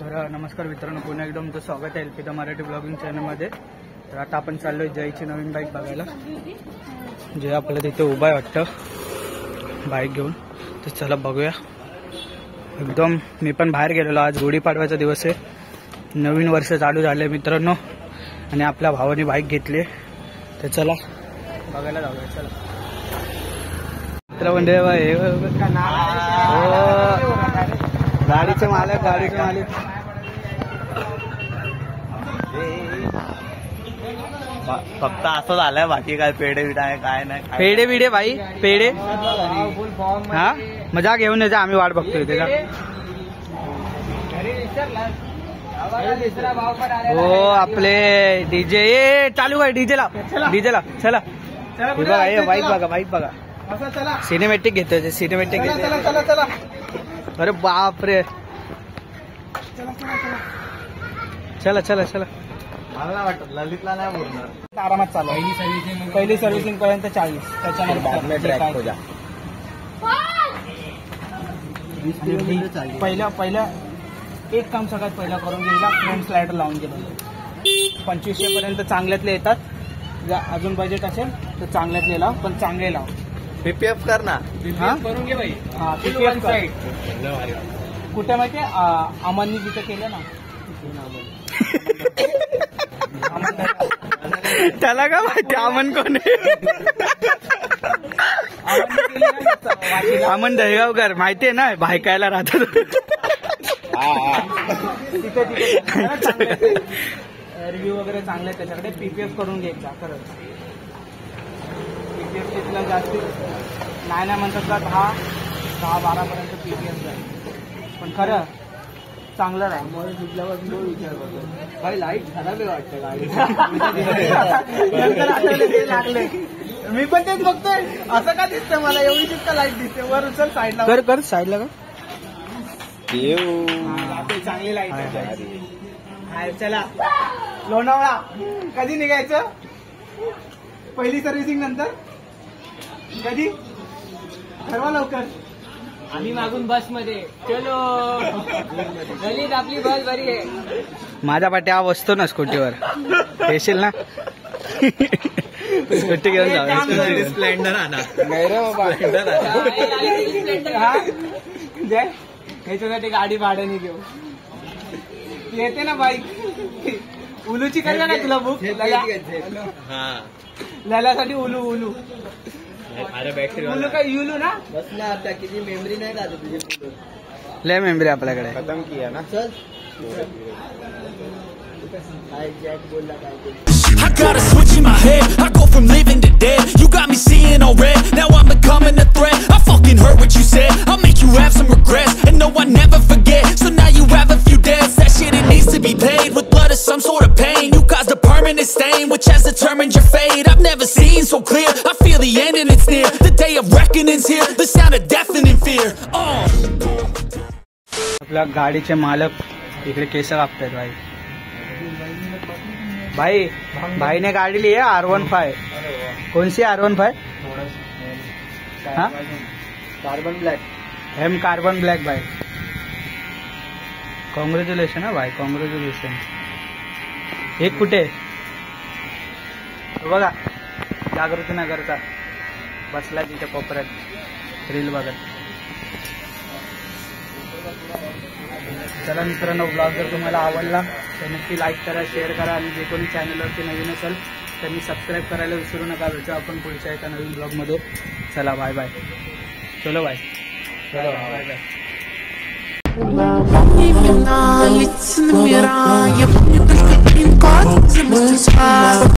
तर नमस्कार मित्रांनो, पुन्हा एकदा तुमचं स्वागत आहे एलपी द मराठी ब्लॉगिंग चॅनलमध्ये। तर आता आपण चाललोय जयची नवीन बाईक बघायला, जे आपल्याला तिथे उभा आहे वाटतं बाईक घेऊन। तर चला बघूया। एकदम मी पण बाहेर गेलेलो, आज गुढीपाडव्याचा दिवस आहे, नवीन वर्ष चालू झाले मित्रांनो, आणि आपल्या भावाने बाईक घेतली। तर चला बघायला जाऊया। चला मित्र म्हणजे गाडीचे मालक फक्त असं झालंय, बाकी काय पेढे बिडे आहे काय नाही। पेढे बिडे भाई, पेढे हा मजा घेऊन यायचा, आम्ही वाट बघतोय त्याचा। हो आपले डीजे चालू आहे, डीजे ला चला बाईक बघा सिनेमॅटिक घेतोय, सिनेमॅटिक घेतोय। अरे बाप रे, चला मला वाटत ललितला नाही बोलणार, आरामात चालू। पहिली सर्व्हिसिंग पर्यंत 40, त्याच्यानंतर पहिलं एक काम सगळ्यात पहिलं करून गेला, फ्रंट स्लायडर लावून गेलं। 2500 पर्यंत चांगल्यातले येतात, जर अजून बजेट असेल तर चांगल्यातले लाव, पण चांगले लाव। पीपीएफ कर ना, करून घे भाई। हा पीपीएफ कुठे माहितीये, अमननी जिथं केलं ना त्याला का माहिती अमन कोण आहे? अमन दहेगावकर माहितीये ना, भायकायला राहतात तिथे रिव्ह्यू वगैरे चांगले त्याच्याकडे। पीपीएफ करून घ्यायचा खरंच, पीपीएफ तिथला जास्त नाही म्हणतात का 10-12 पर्यंत पीपीएफ जाईल, पण खरं चांगलं राहील। विचार करतो भाई, लाईट खराब आहे वाटतं गाडी लागले। मी पण तेच बघतोय, असं का दिसतंय मला, एवढी का लाईट दिसते वर? उचल साईडला कर साईडला का, चांगली लाईट आहे। चला लोणावळा कधी निघायचं? पहिली सर्व्हिसिंग नंतर कधी? ठरवा लवकर। आम्ही मागून बस मध्ये चलो, ललित आपली बस बरी आहे। माझ्या पाठी बसतो ना स्कूटीवर, येशील ना? स्कूटी घेऊन जाऊ, स्प्लेंडर आणा ह्याच्यासाठी गाडी भाड्याने घेऊ, येते ना बाईक। उलूची करणार ना तुला बुक? लल्यासाठी उलू उलू काय युलू ना, बसला आता किती मेमरी नाही का तुझी? लय मेमरी आपल्याकडे, खतम किया ना। चल I got a switch in my head, I go from living to dead. You got me seeing all red, now I'm becoming a threat. I fucking heard what you said, I'll make you have some regrets. And no, I never forget, so now you have a few debts. That shit, it needs to be paid with blood or some sort of pain. You caused a permanent stain, which has determined your fate. I've never seen so clear, I feel the end and it's near. The day of reckoning's here, the sound of deafening fear. आपल्या गाडीचे मालक इकडे केस कापतायत भाई। भाईने गाडी ली है R15। कौन C R15? हाँ carbon black, M carbon black भाई। Congratulation है भाई, कॉन्ग्रॅच्युलेशन। एक कुठे बघा, जागृती नगरचा बसला तिथे कोपऱ्यात रील बघत। चला मित्रांनो, ब्लॉग जर तुम्हाला आवडला तर नक्की लाईक करा, शेअर करा, आणि जे कोणी चॅनलवरती नवीन असेल त्यांनी सबस्क्राईब करायला विसरू नका। भेटू आपण पुढच्या एका नवीन ब्लॉगमध्ये। चला बाय बाय, चलो बाय, चलो बाय बाय।